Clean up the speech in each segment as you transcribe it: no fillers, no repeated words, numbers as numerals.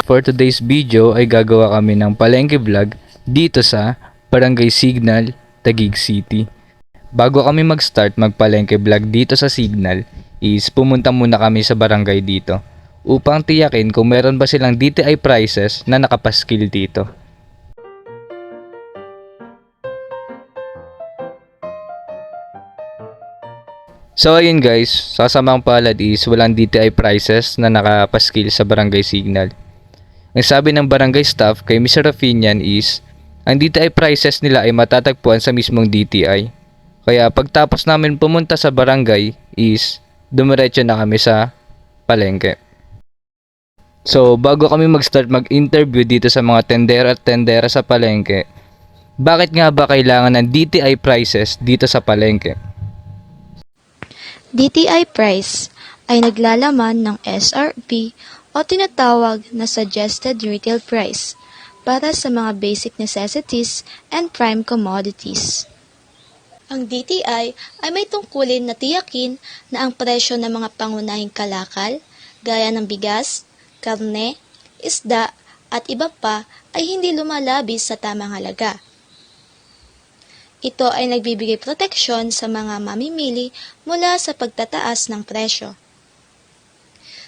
For today's video ay gagawa kami ng palengke vlog dito sa Barangay Signal, Taguig City. Bago kami mag-start magpalengke vlog dito sa Signal is pumunta muna kami sa barangay dito upang tiyakin kung meron ba silang DTI prices na nakapaskil dito. So ayun guys, sasamang palad is walang DTI prices na nakapaskil sa Barangay Signal. Ang sabi ng barangay staff kay Mr. Rafinian is, ang DTI prices nila ay matatagpuan sa mismong DTI. Kaya pagtapos namin pumunta sa barangay is, dumiretso na kami sa palengke. So bago kami mag-start mag-interview dito sa mga tendera at tendera sa palengke, bakit nga ba kailangan ng DTI prices dito sa palengke? DTI price ay naglalaman ng SRP o tinatawag na Suggested Retail Price para sa mga basic necessities and prime commodities. Ang DTI ay may tungkulin na tiyakin na ang presyo ng mga pangunahing kalakal, gaya ng bigas, karne, isda at iba pa ay hindi lumalabis sa tamang halaga. Ito ay nagbibigay proteksyon sa mga mamimili mula sa pagtataas ng presyo.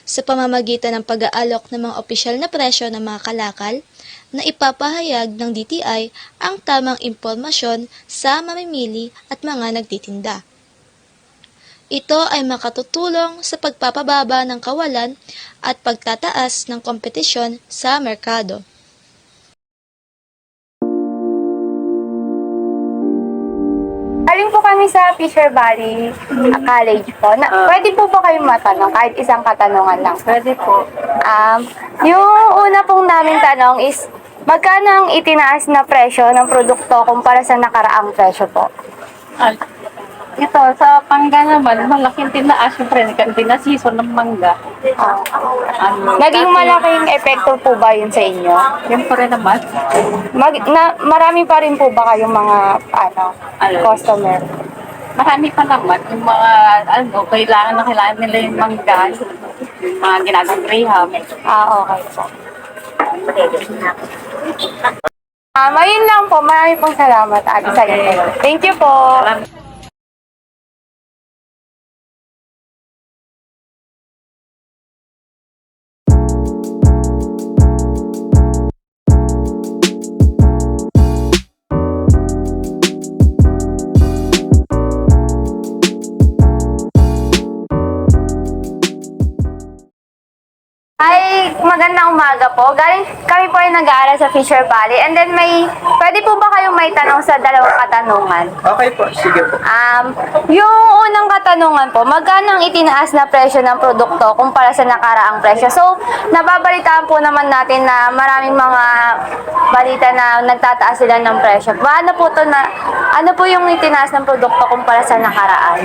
Sa pamamagitan ng pag-aalok ng mga opisyal na presyo ng mga kalakal, na ipapahayag ng DTI ang tamang impormasyon sa mamimili at mga nagtitinda. Ito ay makatutulong sa pagpapababa ng kawalan at pagtataas ng kompetisyon sa merkado. Galing po kami sa Fisher Valley College po. Pwede po ba kayong matanong kahit isang katanungan lang? Pwede po. Yung una pong namin tanong is, magkano ang itinaas na presyo ng produkto kumpara sa nakaraang presyo po? Ito, sa pangga naman, malaking tinaas. Siyempre, hindi na season ng mangga. Naging malaking epekto po ba yun sa inyo? Siyempre naman. Marami pa rin po ba kayong mga customer? Marami pa naman. Yung mga, kailangan nila yung mangga. Yung mga ginagawang graham. Okay po. Ayun lang po. Marami pong salamat, Ate, sa inyo. Thank you po. Ay, magandang umaga po. Kami po ay nag-aaral sa Fisher Valley. And then pwede po ba kayong may tanong sa dalawang katanungan? Okay po, sige po. Yung unang katanungan po, magkano ang itinaas na presyo ng produkto kumpara sa nakaraang presyo? So, nababalitaan po naman natin na maraming mga balita na nagtataas sila ng presyo. Ano po yung itinaas ng produkto kumpara sa nakaraan?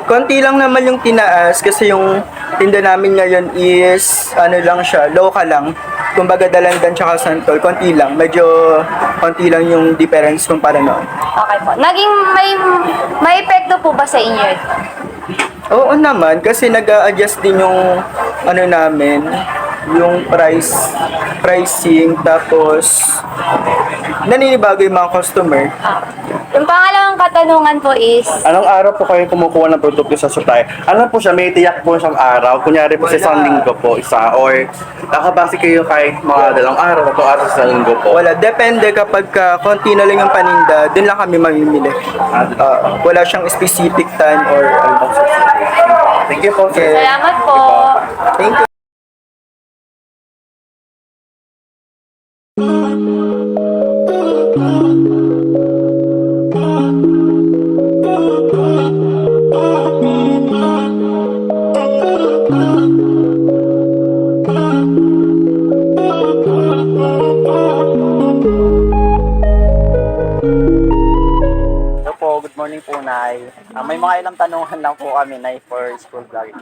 Konti lang naman yung tinaas kasi yung tinda namin ngayon is lang siya, local lang. Kumbaga Dalandan tsaka Santol, konti lang. Medyo konti lang yung difference kumpara noon. Okay po. Naging may epekto po ba sa inyo? Oo naman, kasi nag-a-adjust din yung namin, yung pricing, tapos naninibago yung mga customer. Yung pangalawang katanungan po is, Anong araw po kayo kumukuha ng produkto sa supply? Ano po siya, may tiyak po siyang araw? Kunyari po sa isang linggo po, isa, or nakabase kayo kahit mga dalawang araw, tatlong araw sa linggo po? Wala, depende kapag konti na lang yung paninda, dun lang kami mamimili. Wala siyang specific time or Thank you po, sir. salamat po. Thank you. Hello po, good morning po, Nay. May mga ilang tanungan lang po kami, Nay, for school vlogging.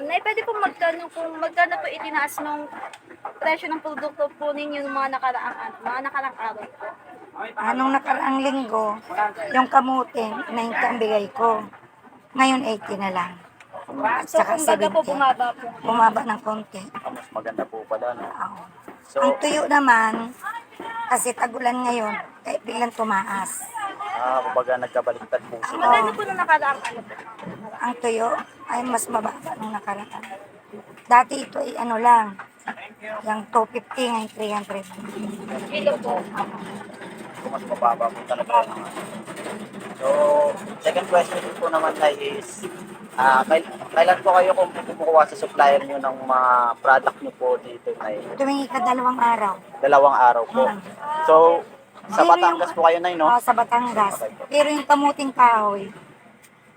Nay, pwede po magtanong kung magkano po itinaas ng presyo ng produkto po ninyo ng mga nakaraang araw po? Anong nakaraang linggo, yung kamuting, 90 ang bigay ko. Ngayon, 80 na lang. At So, saka kumbaga po 70. bumaba po. Bumaba ng konti. Mas maganda po pala, no? Oo. So, Ang tuyo naman, kasi tagulan ngayon, kaya biglang tumaas. kumbaga nagkabaliktad po sila. Magkano po nung nakaraang ano po? Ang tuyo ay mas mababa nung nakaraan. Dati ito ay ano lang, yung 250 ngayon 300. Kilo po. Mas mababa po talaga. So, second question po naman na is, kailan po kayo kumukuha sa supplier nyo ng mga product nyo po dito na Tuwing ikadalawang araw. 2 araw po? So, sa Pero Batangas po kayo na no? Sa Batangas. Pero yung kamuting kahoy,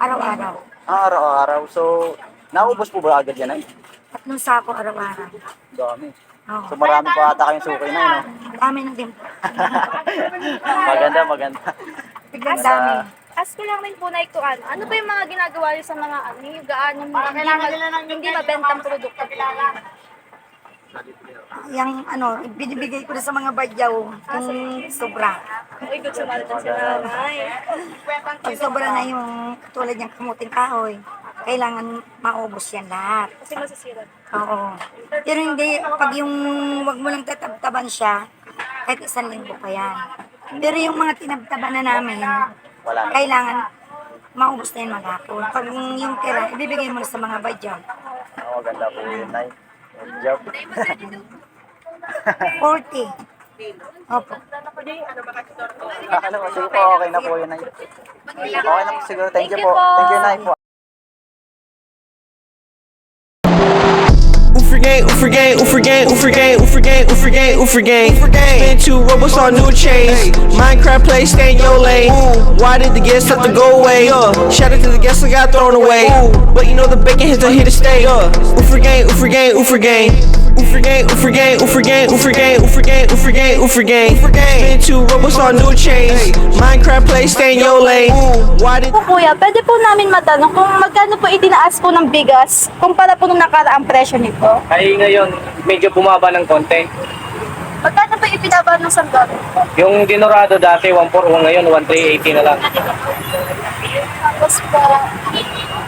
araw-araw. Araw-araw. So, naubos po ba agad yan ay? 3 sako araw-araw. Dami. Oo. So, marami pa ata kayong suki na no? Dami na din po. Maganda. Biglang dami. Ask ko lang rin po na kung ano ba yung mga ginagawa niyo sa mga yung gaano hindi mabentang produkto po? Yung ano, binibigay ko na sa mga badyaw kung sobra. Uy, good sa malitan si nanay. Pag sobra na yung tulad yung kamuting kahoy, kailangan maubos yan lahat. Kasi masisira. Oo. Pero hindi, pag yung wag mo lang tatabtaban siya, kahit 1 linggo pa yan. Pero yung mga tinabtaban na namin, Wala na. kailangan maubos na yun maghapon. Pag yung tira, ibibigay mo na sa mga badyaw. Maganda po yun, Nay. Good job. 40. Opo. Sige po, okay na po yun, Nay. Okay na po siguro. Thank you po. Thank you, Nay po. Ufrigate. Spin 2 robots on new chains. Minecraft play, stay in your lane. Why did the guests have to go away? Shout out to the guests that got thrown away. But you know the bacon hits are here to stay. Ufrigate. Spin 2 robots on new chains. Minecraft play, stay in your lane. Why did Po kuya, pwede po namin matanong kung magkano po itinaas po ng bigas kumpara po nung nakaraang presyo nito? Ay ngayon, medyo bumaba ng konti. Magkano po ipinaba ng sandal? Yung Dinorado dati, 141 ngayon, 1380 na lang. Tapos po,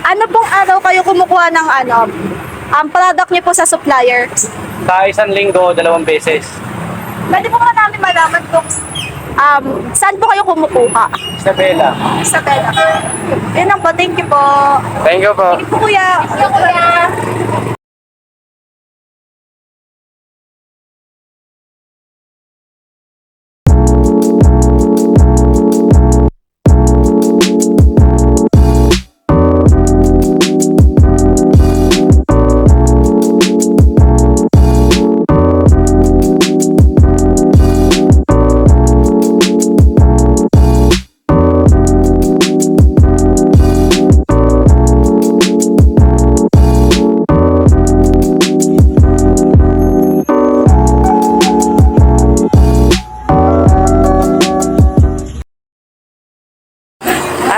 ano pong araw kayo kumukuha ng ang product niyo po sa supplier? Sa isang linggo, 2 beses. Pwede po ba namin malaman kung saan po kayo kumukuha? Isabela. Sa Bella. Yun lang po, thank you po. Thank you po. Thank you po kuya. Thank you kuya.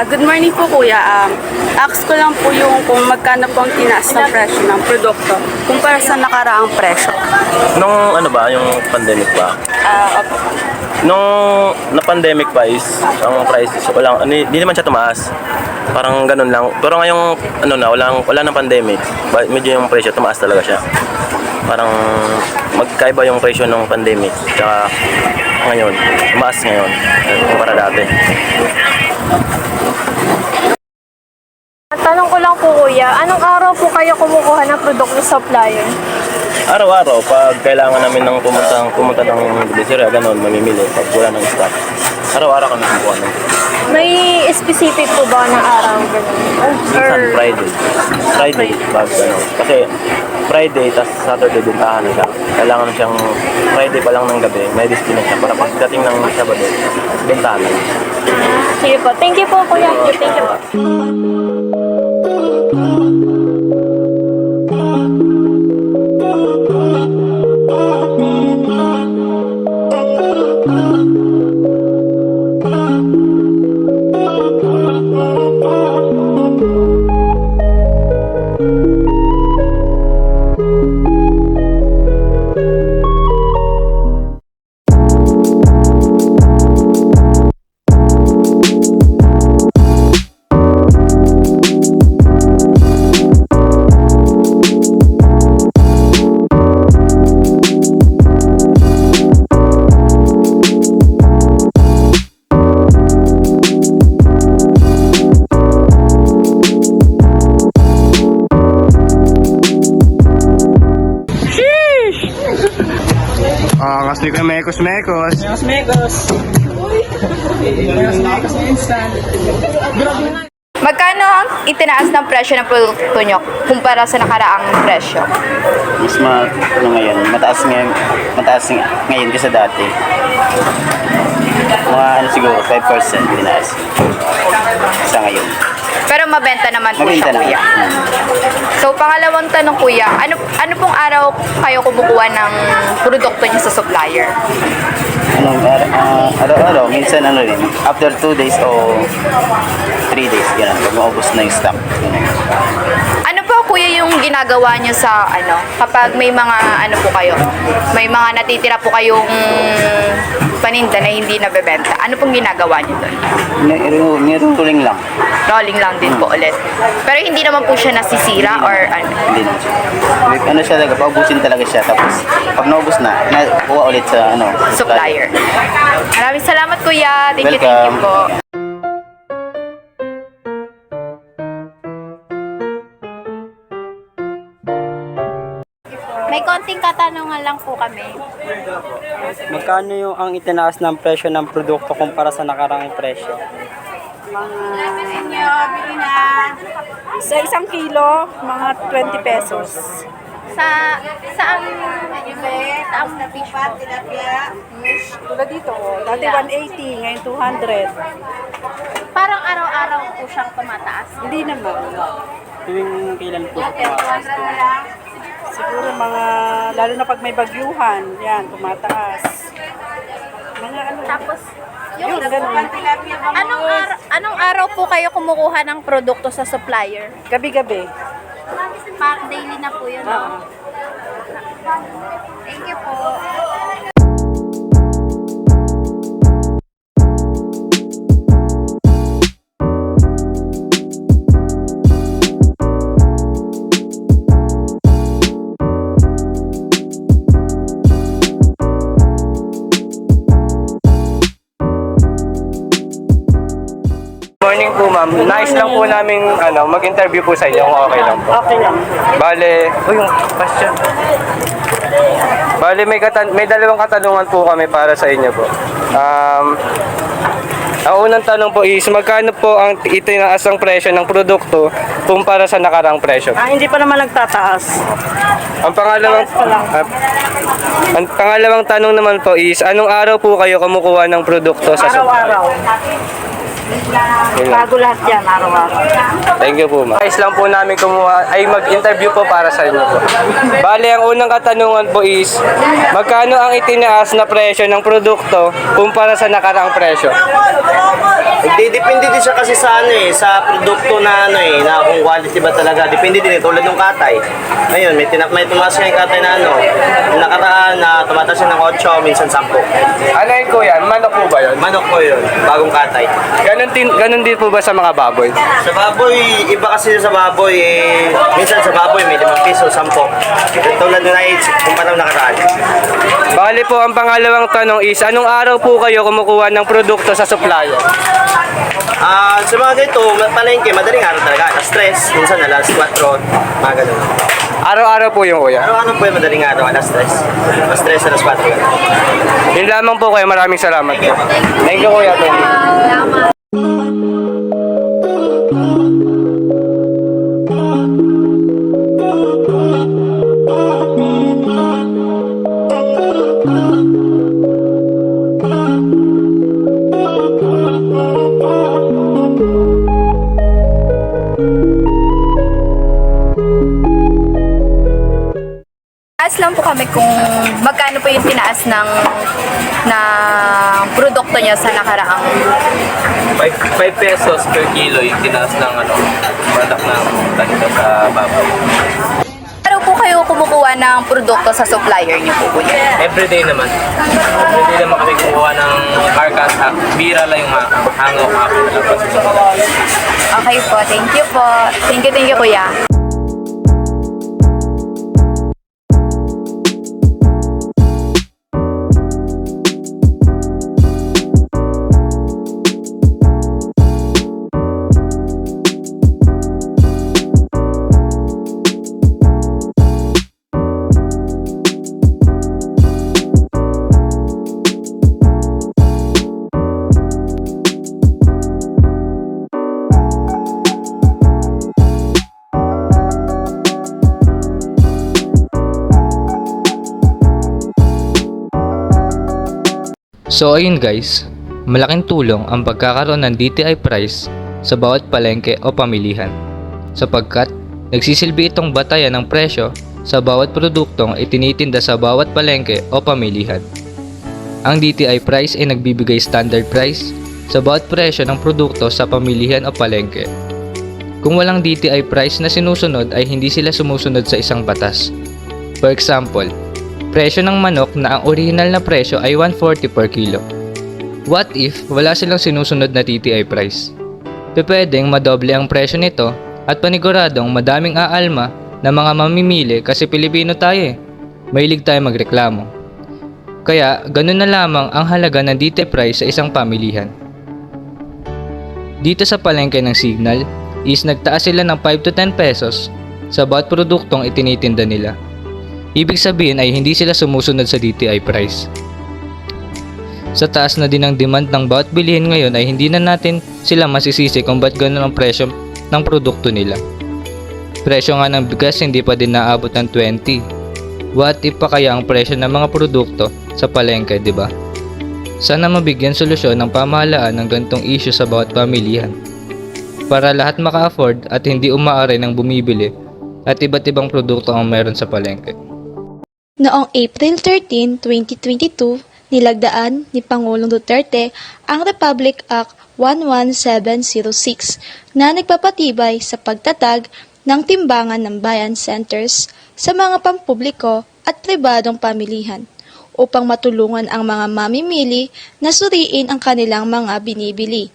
Good morning po kuya. Ask ko lang po yung kung magkano po ang tinaas ng presyo ng produkto kumpara sa nakaraang presyo. Nung ano ba, yung pandemic ba? Opo. Nung na-pandemic pa is, ang prices, hindi naman siya tumaas. Parang ganun lang. Pero ngayong, wala nang pandemic, medyo yung presyo tumaas talaga siya. Parang magkaiba yung presyo ng pandemic. Tsaka ngayon, tumaas ngayon, kumpara dati. Tanong ko lang po kuya, anong araw po kayo kumukuha ng produkto sa supplier? Araw-araw, pag kailangan namin ng pumunta ng Divisoria, ganun, mamimili pag wala ng stock. Araw-araw kami kumukuha ng. May specific po ba ng araw? Minsan Friday, pag ano. Kasi Friday, tas Saturday, bintahan na siya. Kailangan siyang Friday pa lang ng gabi, may display siya para pagdating ng Sabado, bintahan na. Sige po. Thank you po kuya. Thank you po. Angas ni Mekos Mekos. Magkano ang itinaas ng presyo ng produkto nyo kumpara sa nakaraang presyo? Mas ngayon, mataas ngayon kaysa dati. Mga siguro 5% tinaas sa ngayon. Pero mabenta naman po Mabenta siya, kuya. naman. So, pangalawang tanong, kuya, ano pong araw kayo kumukuha ng produkto niyo sa supplier? Araw-araw, minsan rin, after 2 days o 3 days, gano'n, pag maubos na yung stock. Ano po, kuya, yung ginagawa niyo sa, kapag may mga, may mga natitira po kayong paninda na hindi nabebenta, ano pong ginagawa niyo doon? Niruling lang. Rolling lang din po ulit. Pero hindi naman po siya nasisira or ano? Hindi na siya. Ano siya talaga, paubusin talaga siya. Tapos, pag naubos na, nakuha ulit sa Supplier. Maraming salamat, kuya. Thank you Welcome. po. May konting katanungan lang po kami. Magkano yung ang itinaas ng presyo ng produkto kumpara sa nakarang presyo? Sa 1 kilo, mga 20 pesos. Saan fish po? Tulad dito, dati 180, ngayon 200. Parang araw-araw po siyang tumataas. Hindi naman. Tuwing kailan po tumataas to? Siguro lalo na pag may bagyuhan, yan, tumataas. Mga Tapos, yung ganun. anong araw po kayo kumukuha ng produkto sa supplier? Gabi-gabi. Daily na po yun, Oo. Thank you po. Morning po ma'am. Nice lang po namin mag-interview po sa inyo kung okay lang po. Okay lang. Bale, yung question. Bale, may dalawang katanungan po kami para sa inyo po. Ang unang tanong po is, magkano po ang itinaas ang presyo ng produkto kumpara sa nakarang presyo? Hindi pa naman nagtataas. Ang pangalawang tanong naman po is, anong araw po kayo kumukuha ng produkto sa Araw-araw. Bago lahat yan, araw-araw. Thank you po, ma'am. Guys lang po namin mag-interview po para sa inyo po. Bale, ang unang katanungan po is, magkano ang itinaas na presyo ng produkto kumpara sa nakaraang presyo? Depende din siya kasi sa sa produkto na na kung quality ba talaga. Depende din tulad ng katay. Ngayon, may tumaas nga yung katay na yung nakaraan na tumataas siya ng 8, minsan 10. Ano yun, kuya? Manok po ba yun? Manok po yun, bagong katay. Ganun din po ba sa mga baboy? Sa baboy, iba kasi sa baboy, minsan sa baboy may 5 piso, 10. Tulad na kung paano nakaraan. Bale po, ang pangalawang tanong is, anong araw po kayo kumukuha ng produkto sa supplier? Sa mga ganito, palengke, madaling araw talaga. Alas 3, minsan alas 4, mga ganun. Araw-araw po yung kuya. Ano po yung madaling araw, alas 3. Alas 3, alas 4. Yun lamang po kayo. Maraming salamat. Thank you, kuya. Thank you. Taas lang po kami kung magkano po yung tinaas ng produkto niya sa nakaraang 5 pesos per kilo yung tinaas ng product na talita sa baboy. Ano po kayo kumukuha ng produkto sa supplier niyo po, kuya? Everyday naman. Everyday naman kami kumuha ng carcass. Bira lang yung hango. Okay po, thank you po. Thank you, kuya. So ayun guys, malaking tulong ang pagkakaroon ng DTI price sa bawat palengke o pamilihan, sapagkat nagsisilbi itong batayan ng presyo sa bawat produktong itinitinda sa bawat palengke o pamilihan. Ang DTI price ay nagbibigay standard price sa bawat presyo ng produkto sa pamilihan o palengke. Kung walang DTI price na sinusunod ay hindi sila sumusunod sa isang batas. For example, presyo ng manok na ang original na presyo ay 140 per kilo. What if wala silang sinusunod na DTI price? Pwedeng madoble ang presyo nito at paniguradong madaming aalma na mga mamimili kasi Pilipino tayo eh. Mahilig tayo magreklamo. Kaya ganun na lamang ang halaga ng DTI price sa isang pamilihan. Dito sa palengke ng Signal is nagtaas sila ng 5 to 10 pesos sa bawat produktong itinitinda nila. Ibig sabihin ay hindi sila sumusunod sa DTI price. Sa taas na din ang demand ng bawat bilihin ngayon ay hindi na natin sila masisisi kung ba't ganun ang presyo ng produkto nila. Presyo nga ng bigas hindi pa din naabot ng 20. What if pa kaya ang presyo ng mga produkto sa palengke, di ba? Sana mabigyan solusyon ng pamahalaan ng ganitong issue sa bawat pamilihan para lahat maka-afford at hindi umaaray ng bumibili at iba't ibang produkto ang meron sa palengke. Noong April 13, 2022, nilagdaan ni Pangulong Duterte ang Republic Act 11706 na nagpapatibay sa pagtatag ng timbangan ng bayan centers sa mga pampubliko at pribadong pamilihan upang matulungan ang mga mamimili na suriin ang kanilang mga binibili.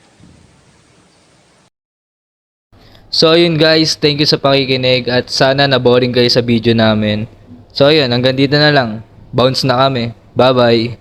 So ayun guys, thank you sa pakikinig at sana na-boring kayo sa video namin. So ayun, hanggang dito na lang. Bounce na kami. Bye bye!